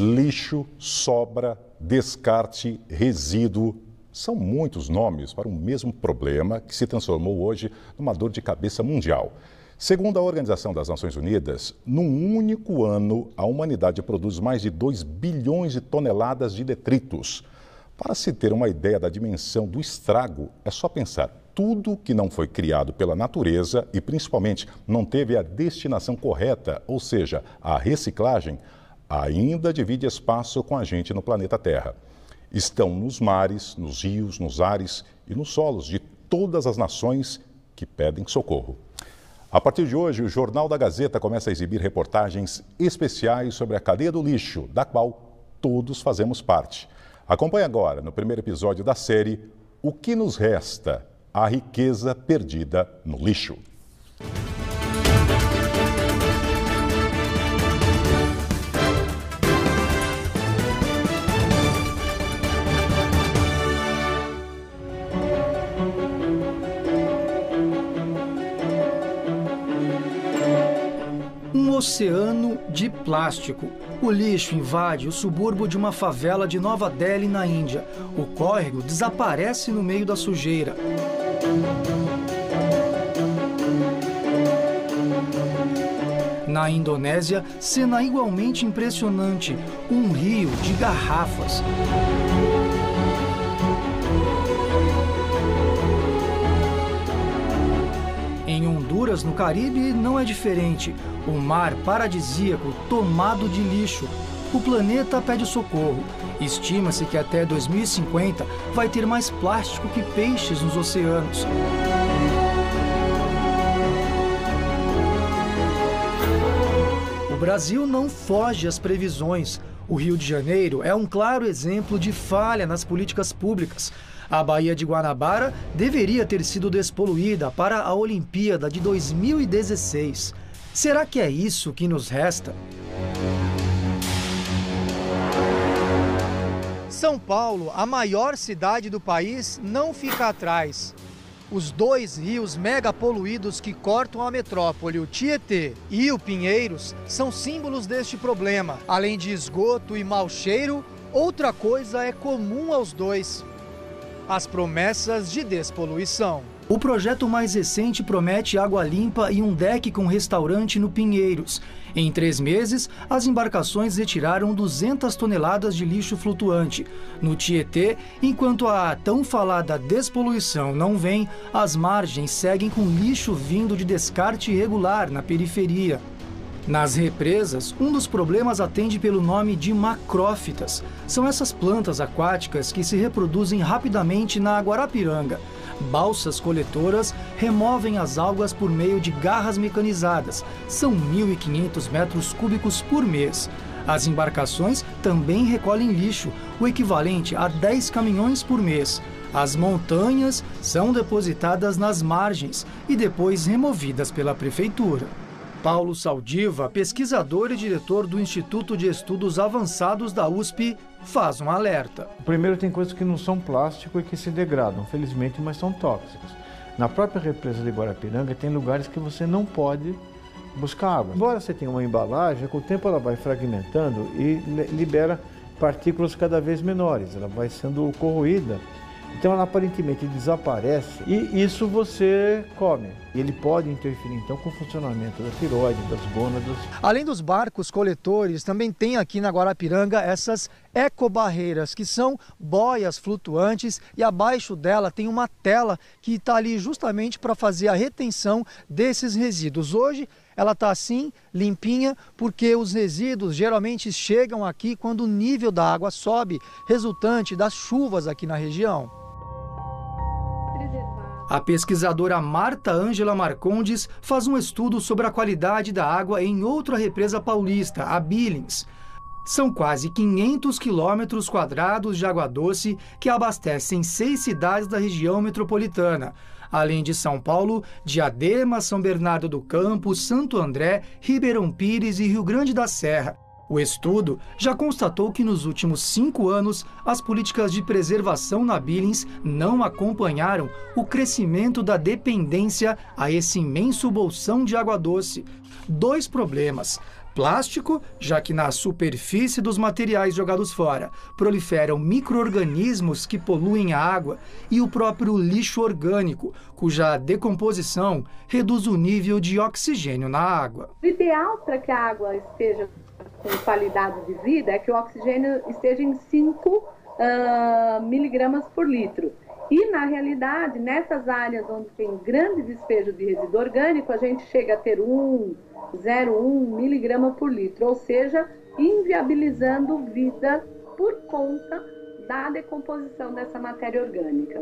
Lixo, sobra, descarte, resíduo. São muitos nomes para um mesmo problema que se transformou hoje numa dor de cabeça mundial. Segundo a Organização das Nações Unidas, num único ano, a humanidade produz mais de 2 bilhões de toneladas de detritos. Para se ter uma ideia da dimensão do estrago, é só pensar tudo que não foi criado pela natureza e, principalmente, não teve a destinação correta, ou seja, a reciclagem, ainda divide espaço com a gente no planeta Terra. Estão nos mares, nos rios, nos ares e nos solos de todas as nações que pedem socorro. A partir de hoje, o Jornal da Gazeta começa a exibir reportagens especiais sobre a cadeia do lixo, da qual todos fazemos parte. Acompanhe agora, no primeiro episódio da série, O que nos resta? A riqueza perdida no lixo. Um oceano de plástico. O lixo invade o subúrbio de uma favela de Nova Delhi, na Índia. O córrego desaparece no meio da sujeira. Na Indonésia, cena igualmente impressionante: um rio de garrafas. Em Honduras, no Caribe, não é diferente. O mar paradisíaco tomado de lixo. O planeta pede socorro. Estima-se que até 2050 vai ter mais plástico que peixes nos oceanos. O Brasil não foge às previsões. O Rio de Janeiro é um claro exemplo de falha nas políticas públicas. A Baía de Guanabara deveria ter sido despoluída para a Olimpíada de 2016. Será que é isso que nos resta? São Paulo, a maior cidade do país, não fica atrás. Os 2 rios mega poluídos que cortam a metrópole, o Tietê e o Pinheiros, são símbolos deste problema. Além de esgoto e mau cheiro, outra coisa é comum aos dois: as promessas de despoluição. O projeto mais recente promete água limpa e um deck com restaurante no Pinheiros. Em 3 meses, as embarcações retiraram 200 toneladas de lixo flutuante. No Tietê, enquanto a tão falada despoluição não vem, as margens seguem com lixo vindo de descarte irregular na periferia. Nas represas, um dos problemas atende pelo nome de macrófitas. São essas plantas aquáticas que se reproduzem rapidamente na Guarapiranga. Balsas coletoras removem as algas por meio de garras mecanizadas. São 1.500 metros cúbicos por mês. As embarcações também recolhem lixo, o equivalente a 10 caminhões por mês. As montanhas são depositadas nas margens e depois removidas pela prefeitura. Paulo Saldiva, pesquisador e diretor do Instituto de Estudos Avançados da USP, faz um alerta. Primeiro, tem coisas que não são plástico e que se degradam, felizmente, mas são tóxicas. Na própria represa de Guarapiranga tem lugares que você não pode buscar água. Embora você tenha uma embalagem, com o tempo ela vai fragmentando e libera partículas cada vez menores, ela vai sendo corroída. Então ela aparentemente desaparece e isso você come. Ele pode interferir então com o funcionamento da tireoide, das gônadas. Além dos barcos coletores, também tem aqui na Guarapiranga essas ecobarreiras, que são boias flutuantes, e abaixo dela tem uma tela que está ali justamente para fazer a retenção desses resíduos. Hoje ela está assim, limpinha, porque os resíduos geralmente chegam aqui quando o nível da água sobe, resultante das chuvas aqui na região. A pesquisadora Marta Ângela Marcondes faz um estudo sobre a qualidade da água em outra represa paulista, a Billings. São quase 500 quilômetros quadrados de água doce que abastecem 6 cidades da região metropolitana. Além de São Paulo, Diadema, São Bernardo do Campo, Santo André, Ribeirão Pires e Rio Grande da Serra. O estudo já constatou que nos últimos 5 anos, as políticas de preservação na Billings não acompanharam o crescimento da dependência a esse imenso bolsão de água doce. 2 problemas: Plástico, já que na superfície dos materiais jogados fora proliferam micro-organismos que poluem a água, e o próprio lixo orgânico, cuja decomposição reduz o nível de oxigênio na água. O ideal para que a água esteja com qualidade de vida é que o oxigênio esteja em 5 miligramas por litro. E, na realidade, nessas áreas onde tem grande despejo de resíduo orgânico, a gente chega a ter 0,1 miligrama por litro, ou seja, inviabilizando vida por conta da decomposição dessa matéria orgânica.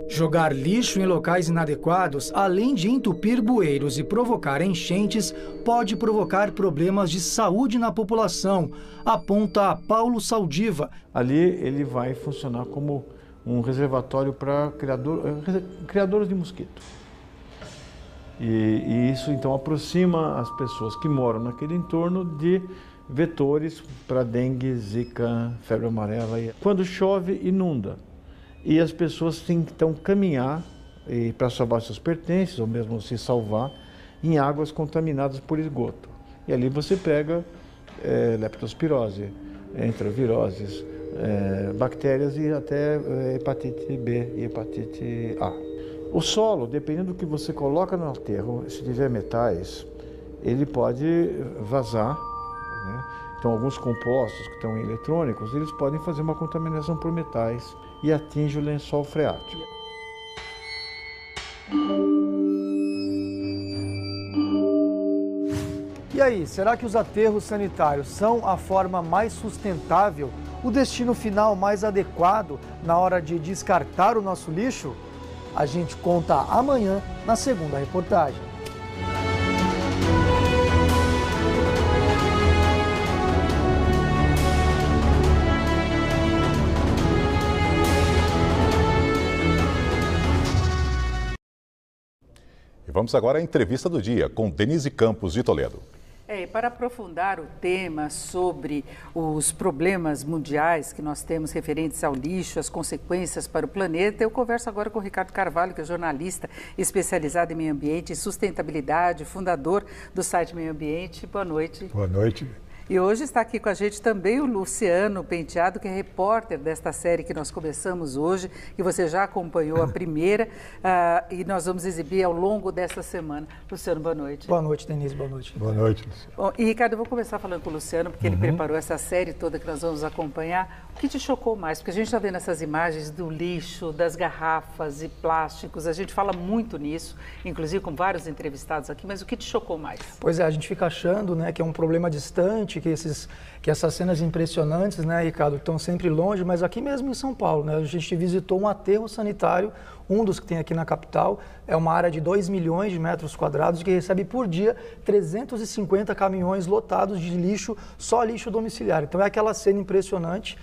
Jogar lixo em locais inadequados, além de entupir bueiros e provocar enchentes, pode provocar problemas de saúde na população, aponta Paulo Saldiva. Ali ele vai funcionar como um reservatório para criadores de mosquito. E isso então aproxima as pessoas que moram naquele entorno de vetores para dengue, zika, febre amarela. Quando chove, inunda. E as pessoas têm que então caminhar para salvar seus pertences, ou mesmo se salvar, em águas contaminadas por esgoto. E ali você pega leptospirose, enteroviroses, bactérias e até hepatite B e hepatite A. O solo, dependendo do que você coloca no aterro, se tiver metais, ele pode vazar, né? Então, alguns compostos que estão eletrônicos, eles podem fazer uma contaminação por metais e atinge o lençol freático. E aí, será que os aterros sanitários são a forma mais sustentável, o destino final mais adequado na hora de descartar o nosso lixo? A gente conta amanhã na segunda reportagem. E vamos agora à entrevista do dia com Denise Campos de Toledo. Para aprofundar o tema sobre os problemas mundiais que nós temos referentes ao lixo, as consequências para o planeta, eu converso agora com o Ricardo Carvalho, que é jornalista especializado em meio ambiente e sustentabilidade, fundador do site Meio Ambiente. Boa noite. Boa noite. E hoje está aqui com a gente também o Luciano Penteado, que é repórter desta série que nós começamos hoje, que você já acompanhou a primeira, e nós vamos exibir ao longo desta semana. Luciano, boa noite. Boa noite, Denise, boa noite. Boa noite, Luciano. Bom, e Ricardo, eu vou começar falando com o Luciano, porque ele preparou essa série toda que nós vamos acompanhar. O que te chocou mais? Porque a gente está vendo essas imagens do lixo, das garrafas e plásticos, a gente fala muito nisso, inclusive com vários entrevistados aqui, mas o que te chocou mais? Pois é, a gente fica achando, né, que é um problema distante, que essas cenas impressionantes, né, Ricardo, estão sempre longe, mas aqui mesmo em São Paulo, né, a gente visitou um aterro sanitário, um dos que tem aqui na capital, é uma área de 2 milhões de metros quadrados que recebe por dia 350 caminhões lotados de lixo, só lixo domiciliar. Então é aquela cena impressionante,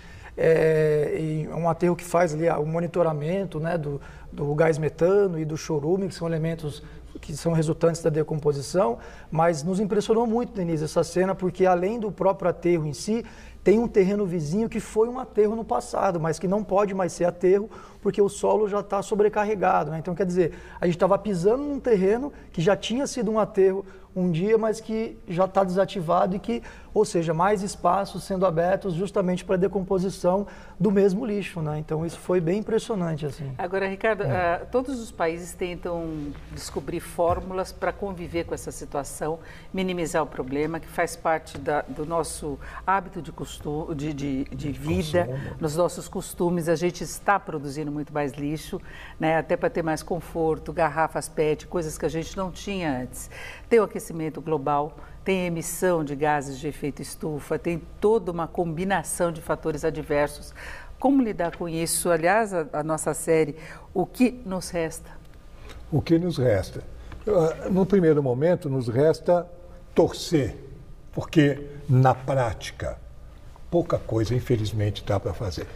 um aterro que faz ali o monitoramento, né, do gás metano e do chorume, que são elementos que são resultantes da decomposição, mas nos impressionou muito, Denise, essa cena, porque além do próprio aterro em si, tem um terreno vizinho que foi um aterro no passado, mas que não pode mais ser aterro porque o solo já está sobrecarregado, né? Então, quer dizer, a gente estava pisando num terreno que já tinha sido um aterro um dia, mas que já está desativado e que, ou seja, mais espaços sendo abertos justamente para a decomposição do mesmo lixo, né? Então, isso foi bem impressionante, assim. Agora, Ricardo, todos os países tentam descobrir fórmulas para conviver com essa situação, minimizar o problema, que faz parte do nosso hábito de vida, nos nossos costumes. A gente está produzindo muito mais lixo, né? Até para ter mais conforto, garrafas PET, coisas que a gente não tinha antes. Tem o aquecimento global, tem emissão de gases de efeito estufa, tem toda uma combinação de fatores adversos. Como lidar com isso? Aliás, a nossa série, o que nos resta? O que nos resta? No primeiro momento, nos resta torcer, porque na prática, pouca coisa, infelizmente, dá para fazer.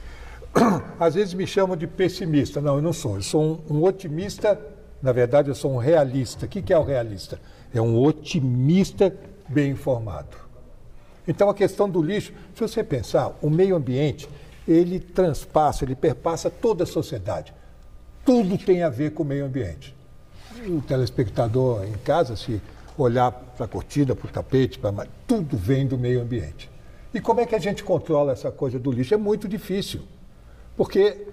Às vezes me chamam de pessimista. Não, eu não sou. Eu sou um otimista. Na verdade, eu sou um realista. O que é o realista? É um otimista bem informado. Então, a questão do lixo, se você pensar, o meio ambiente, ele perpassa toda a sociedade. Tudo tem a ver com o meio ambiente. O telespectador em casa, se olhar para a cortina, para o tapete, tudo vem do meio ambiente. E como é que a gente controla essa coisa do lixo? É muito difícil, porque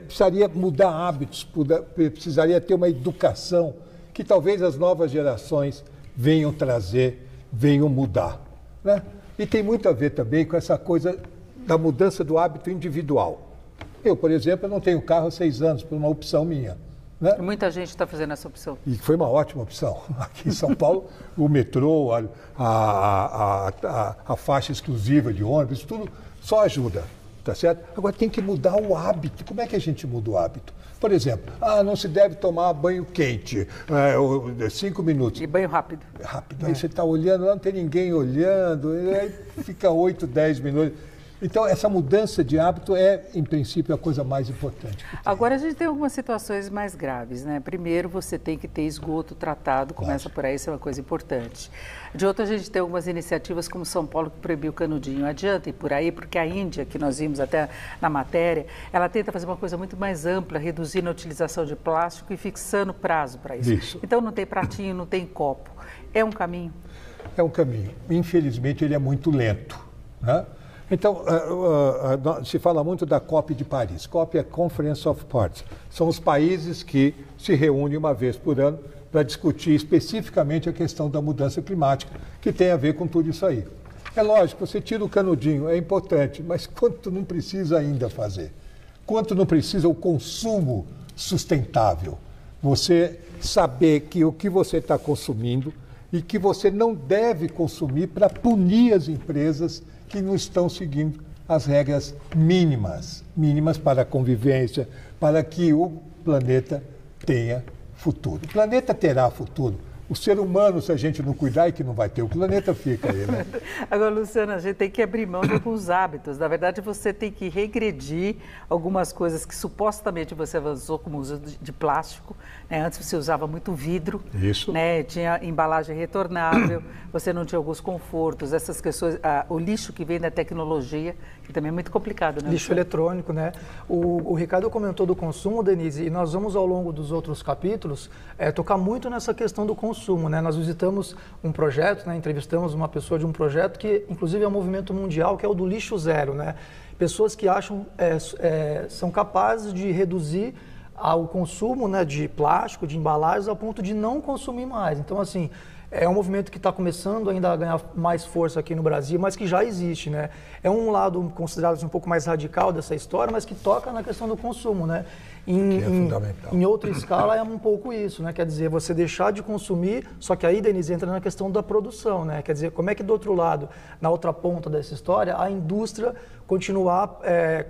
precisaria mudar hábitos, precisaria ter uma educação que talvez as novas gerações venham trazer, venham mudar, né? E tem muito a ver também com essa coisa da mudança do hábito individual. Eu, por exemplo, não tenho carro há 6 anos, por uma opção minha, né? Muita gente está fazendo essa opção. E foi uma ótima opção. Aqui em São Paulo, o metrô, a faixa exclusiva de ônibus, tudo só ajuda, tá certo? Agora tem que mudar o hábito. Como é que a gente muda o hábito? Por exemplo, não se deve tomar banho quente, 5 minutos. E banho rápido. Rápido. Aí você está olhando, não tem ninguém olhando, aí fica 8, 10 minutos. Então, essa mudança de hábito é, em princípio, a coisa mais importante. Agora, a gente tem algumas situações mais graves, né? Primeiro, você tem que ter esgoto tratado, começa por aí, isso é uma coisa importante. De outra, a gente tem algumas iniciativas, como São Paulo, que proibiu o canudinho. Adianta ir por aí, porque a Índia, que nós vimos até na matéria, ela tenta fazer uma coisa muito mais ampla, reduzindo a utilização de plástico e fixando prazo para isso. Então, não tem pratinho, não tem copo. É um caminho? É um caminho. Infelizmente, ele é muito lento, né? Então, se fala muito da COP de Paris. COP é Conference of Parties. São os países que se reúnem uma vez por ano para discutir especificamente a questão da mudança climática, que tem a ver com tudo isso aí. É lógico, você tira o canudinho, é importante, mas quanto não precisa ainda fazer? Quanto não precisa o consumo sustentável? Você saber que o que você está consumindo e que você não deve consumir para punir as empresas que não estão seguindo as regras mínimas para a convivência, para que o planeta tenha futuro. O planeta terá futuro. O ser humano, se a gente não cuidar, é que não vai ter. O planeta fica aí, né? Agora, Luciana, a gente tem que abrir mão de alguns hábitos. Na verdade, você tem que regredir algumas coisas que supostamente você avançou, como o uso de plástico, né? Antes você usava muito vidro. Isso. Né? Tinha embalagem retornável, você não tinha alguns confortos, essas questões, o lixo que vem da tecnologia, que também é muito complicado, né? Lixo eletrônico, né? O Ricardo comentou do consumo, Denise, e nós vamos ao longo dos outros capítulos tocar muito nessa questão do consumo, né? Nós visitamos um projeto, né? Entrevistamos uma pessoa de um projeto que, inclusive, é um movimento mundial, que é o do lixo zero, né? Pessoas que acham, são capazes de reduzir o consumo, né, de plástico, de embalagens, ao ponto de não consumir mais. Então, assim, é um movimento que está começando ainda a ganhar mais força aqui no Brasil, mas que já existe, né? É um lado considerado assim, um pouco mais radical dessa história, mas que toca na questão do consumo, né? Fundamental. Em outra escala é um pouco isso, né? Quer dizer, você deixar de consumir, só que aí, Denise, entra na questão da produção, né? Quer dizer, como é que do outro lado, na outra ponta dessa história, a indústria continuar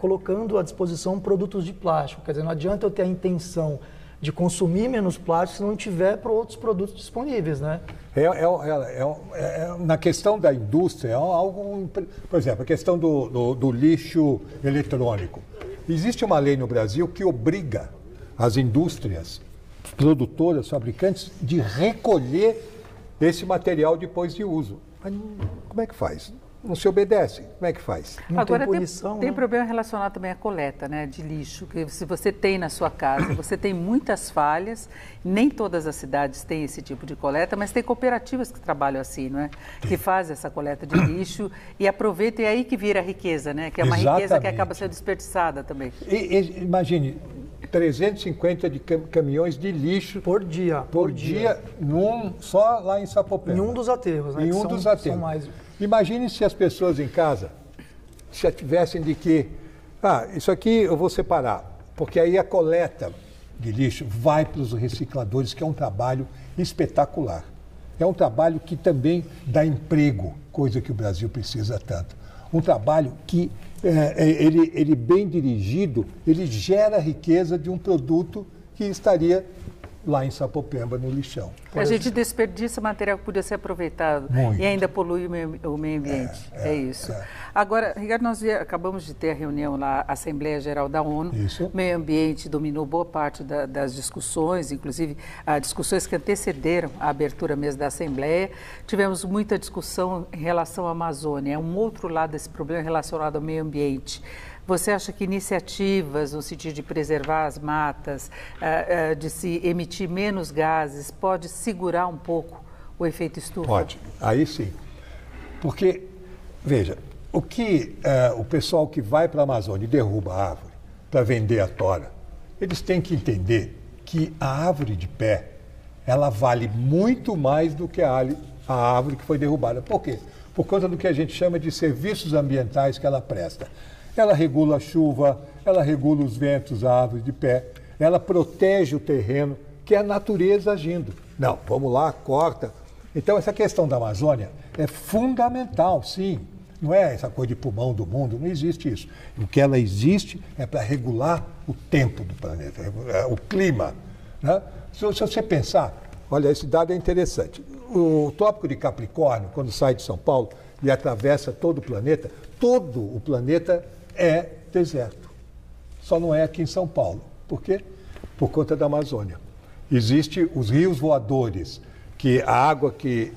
colocando à disposição produtos de plástico? Quer dizer, não adianta eu ter a intenção de consumir menos plástico se não tiver para outros produtos disponíveis, né? Na questão da indústria, é algo... Por exemplo, a questão do lixo eletrônico. Existe uma lei no Brasil que obriga as indústrias, produtoras, fabricantes, de recolher esse material depois de uso. Mas como é que faz? Não se obedece. Como é que faz? Não Agora, tem punição, tem né? problema relacionado também à coleta, né, de lixo, que se você tem na sua casa, você tem muitas falhas, nem todas as cidades têm esse tipo de coleta, mas tem cooperativas que trabalham assim, não é? Que fazem essa coleta de lixo e aproveitam, e é aí que vira a riqueza, né? Que é uma riqueza que acaba sendo desperdiçada também. Imagine, 350 caminhões de lixo Por dia. só lá em Sapopemba. Em um dos aterros, né? Em um dos aterros. São mais... Imagine se as pessoas em casa já tivessem de que, isso aqui eu vou separar, porque aí a coleta de lixo vai para os recicladores, que é um trabalho espetacular. É um trabalho que também dá emprego, coisa que o Brasil precisa tanto. Um trabalho que, ele bem dirigido, ele gera riqueza de um produto que estaria lá em Sapopemba, no lixão. A gente desperdiça material que podia ser aproveitado. Muito. E ainda polui o meio ambiente. É isso. Agora, Ricardo, nós acabamos de ter a reunião lá, a Assembleia Geral da ONU. Isso. O meio ambiente dominou boa parte das discussões, inclusive discussões que antecederam a abertura mesmo da Assembleia. Tivemos muita discussão em relação à Amazônia. É um outro lado desse problema relacionado ao meio ambiente. Você acha que iniciativas no sentido de preservar as matas, de se emitir menos gases, pode segurar um pouco o efeito estufa? Pode, aí sim. Porque, veja, o que o pessoal que vai para a Amazônia e derruba a árvore para vender a tora, eles têm que entender que a árvore de pé, ela vale muito mais do que a árvore que foi derrubada. Por quê? Por conta do que a gente chama de serviços ambientais que ela presta. Ela regula a chuva, ela regula os ventos, a árvore de pé, ela protege o terreno, que é a natureza agindo. Não, vamos lá, corta. Então, essa questão da Amazônia é fundamental, sim. Não é essa coisa de pulmão do mundo, não existe isso. O que ela existe é para regular o tempo do planeta, o clima. Né? Se você pensar, olha, esse dado é interessante. O Trópico de Capricórnio, quando sai de São Paulo e atravessa todo o planeta é deserto. Só não é aqui em São Paulo. Por quê? Por conta da Amazônia. Existem os rios voadores, que a água que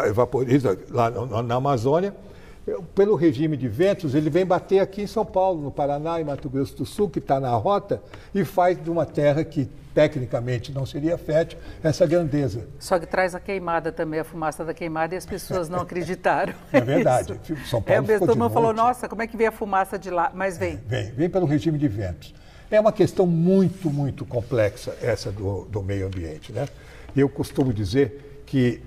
evaporiza lá na Amazônia, pelo regime de ventos, ele vem bater aqui em São Paulo, no Paraná e Mato Grosso do Sul, que está na rota, e faz de uma terra que tecnicamente não seria fértil essa grandeza. Só que traz a queimada também, a fumaça da queimada, e as pessoas não acreditaram. É verdade. São Paulo todo mundo falou, nossa, como é que vem a fumaça de lá? Mas vem. Vem pelo regime de ventos. É uma questão muito, muito complexa essa do meio ambiente, né? Eu costumo dizer que,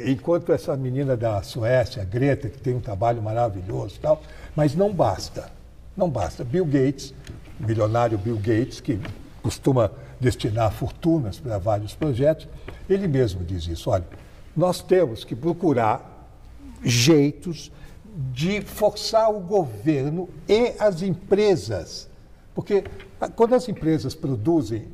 enquanto essa menina da Suécia, a Greta, que tem um trabalho maravilhoso e tal, mas não basta. Não basta. Bill Gates, o milionário Bill Gates, que costuma destinar fortunas para vários projetos, ele mesmo diz isso. Olha, nós temos que procurar jeitos de forçar o governo e as empresas. Porque quando as empresas produzem,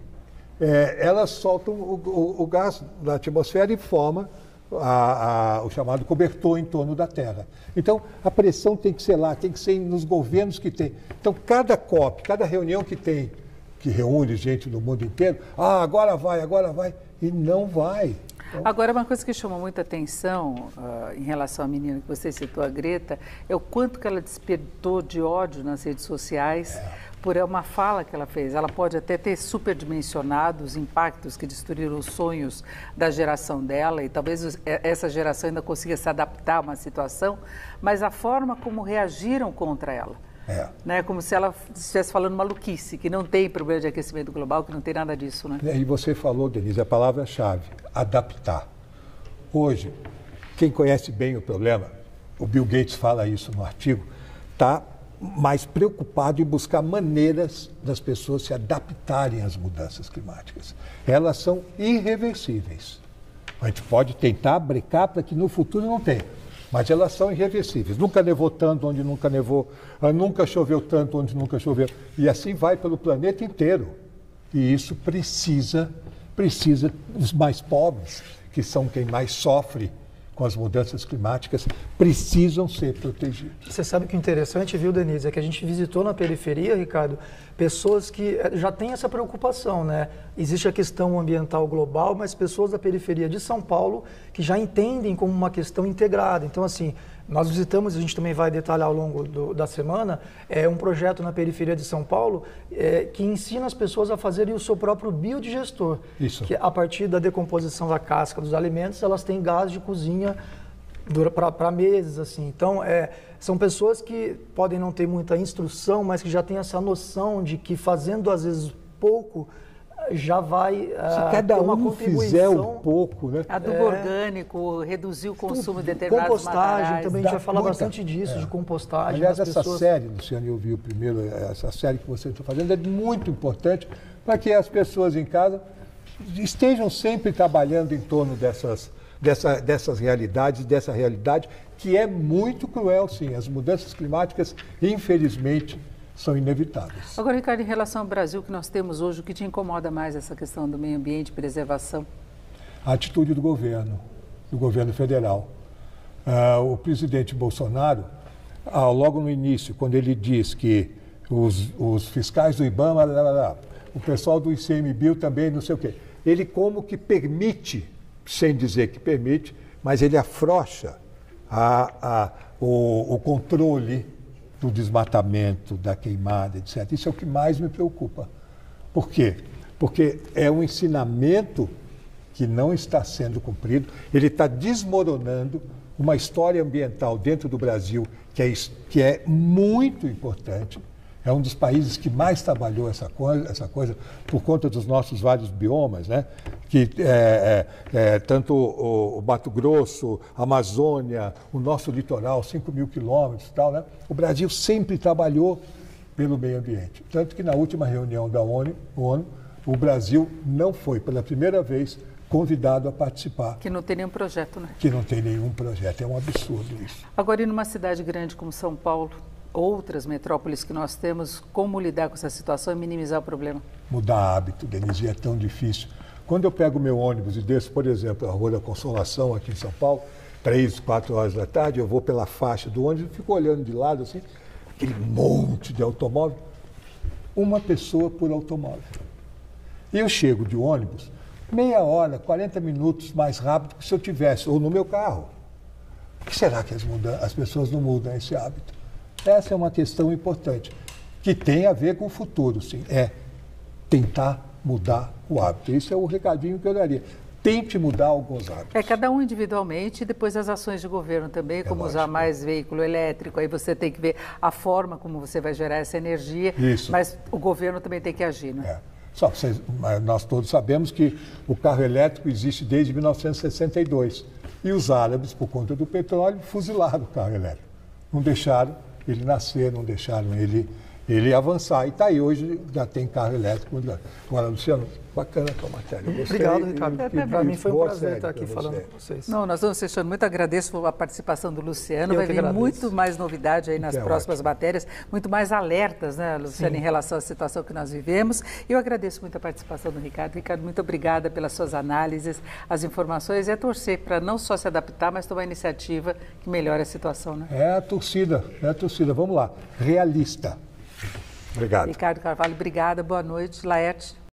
elas soltam o gás da atmosfera e forma o chamado cobertor em torno da Terra. Então, a pressão tem que ser lá, tem que ser nos governos que tem. Então, cada COP, cada reunião que tem, que reúne gente no mundo inteiro, agora vai, e não vai. Então... Agora, uma coisa que chamou muita atenção em relação à menina que você citou, a Greta, é o quanto que ela despertou de ódio nas redes sociais por uma fala que ela fez. Ela pode até ter superdimensionado os impactos que destruíram os sonhos da geração dela, e talvez essa geração ainda consiga se adaptar a uma situação, mas a forma como reagiram contra ela. Né? Como se ela estivesse falando maluquice, que não tem problema de aquecimento global, que não tem nada disso. Né? E você falou, Denise, a palavra-chave, adaptar. Hoje, quem conhece bem o problema, o Bill Gates fala isso no artigo, está mais preocupado em buscar maneiras das pessoas se adaptarem às mudanças climáticas. Elas são irreversíveis. A gente pode tentar brecar para que no futuro não tenha. Mas elas são irreversíveis. Nunca nevou tanto onde nunca nevou, nunca choveu tanto onde nunca choveu. E assim vai pelo planeta inteiro. E isso precisa os mais pobres, que são quem mais sofre com as mudanças climáticas, precisam ser protegidos. Você sabe que o interessante, viu, Denise, é que a gente visitou na periferia, Ricardo, pessoas que já têm essa preocupação, né? Existe a questão ambiental global, mas pessoas da periferia de São Paulo que já entendem como uma questão integrada. Então, assim, nós visitamos, a gente também vai detalhar ao longo da semana, um projeto na periferia de São Paulo que ensina as pessoas a fazerem o seu próprio biodigestor. Isso. Que a partir da decomposição da casca dos alimentos, elas têm gás de cozinha para meses, assim. Então, são pessoas que podem não ter muita instrução, mas que já têm essa noção de que fazendo, às vezes, pouco, já vai se cada um fizer um pouco, né? Adubo orgânico, reduzir o consumo de determinados compostagem, materiais. Também a gente vai falar bastante disso, de compostagem. Aliás, essa série, Luciano, eu vi o primeiro, essa série que você está fazendo é muito importante para que as pessoas em casa estejam sempre trabalhando em torno dessas realidades, dessa realidade que é muito cruel, sim. As mudanças climáticas, infelizmente, são inevitáveis. Agora, Ricardo, em relação ao Brasil que nós temos hoje, o que te incomoda mais essa questão do meio ambiente, preservação? A atitude do governo federal. O presidente Bolsonaro, logo no início, quando ele diz que os fiscais do IBAMA, o pessoal do ICMBio também, não sei o quê, ele como que permite, sem dizer que permite, mas ele afrouxa o controle do desmatamento, da queimada, etc. Isso é o que mais me preocupa. Por quê? Porque é um ensinamento que não está sendo cumprido. Ele está desmoronando uma história ambiental dentro do Brasil que é muito importante. É um dos países que mais trabalhou essa coisa por conta dos nossos vários biomas, né? Que tanto o Mato Grosso, a Amazônia, o nosso litoral, 5.000 quilômetros e tal, né? O Brasil sempre trabalhou pelo meio ambiente. Tanto que na última reunião da ONU, o Brasil não foi, pela primeira vez, convidado a participar. Que não tem nenhum projeto, né? Que não tem nenhum projeto. É um absurdo isso. Agora, e numa cidade grande como São Paulo, outras metrópoles que nós temos, como lidar com essa situação e minimizar o problema? Mudar hábito, Denise, é tão difícil. Quando eu pego o meu ônibus e desço, por exemplo, a Rua da Consolação, aqui em São Paulo, 3, 4 horas da tarde, eu vou pela faixa do ônibus e fico olhando de lado, assim, aquele monte de automóvel, uma pessoa por automóvel. E eu chego de ônibus meia hora, 40 minutos mais rápido que se eu tivesse, ou no meu carro. Por que será que as pessoas não mudam esse hábito? Essa é uma questão importante, que tem a ver com o futuro, sim. É tentar mudar o hábito. Esse é o recadinho que eu daria. Tente mudar alguns hábitos. Cada um individualmente e depois as ações de governo também, como usar mais veículo elétrico. Aí você tem que ver a forma como você vai gerar essa energia. Isso. Mas o governo também tem que agir, né? Só que nós todos sabemos que o carro elétrico existe desde 1962. E os árabes, por conta do petróleo, fuzilaram o carro elétrico. Não deixaram ele nascer, não deixaram ele avançar. E está aí, hoje já tem carro elétrico. Agora, Luciano, bacana a tua matéria. Obrigado, Ricardo. Para mim foi um prazer estar aqui falando com vocês. Não, nós vamos fechando. Muito agradeço a participação do Luciano. Vai vir muito mais novidade aí nas próximas matérias, muito mais alertas, né, Luciano, em relação à situação que nós vivemos. Eu agradeço muito a participação do Ricardo. Ricardo, muito obrigada pelas suas análises, as informações e a torcer para não só se adaptar, mas tomar iniciativa que melhore a situação, né? É a torcida. Vamos lá. Realista. Obrigado. Ricardo Carvalho, obrigada. Boa noite. Laerte.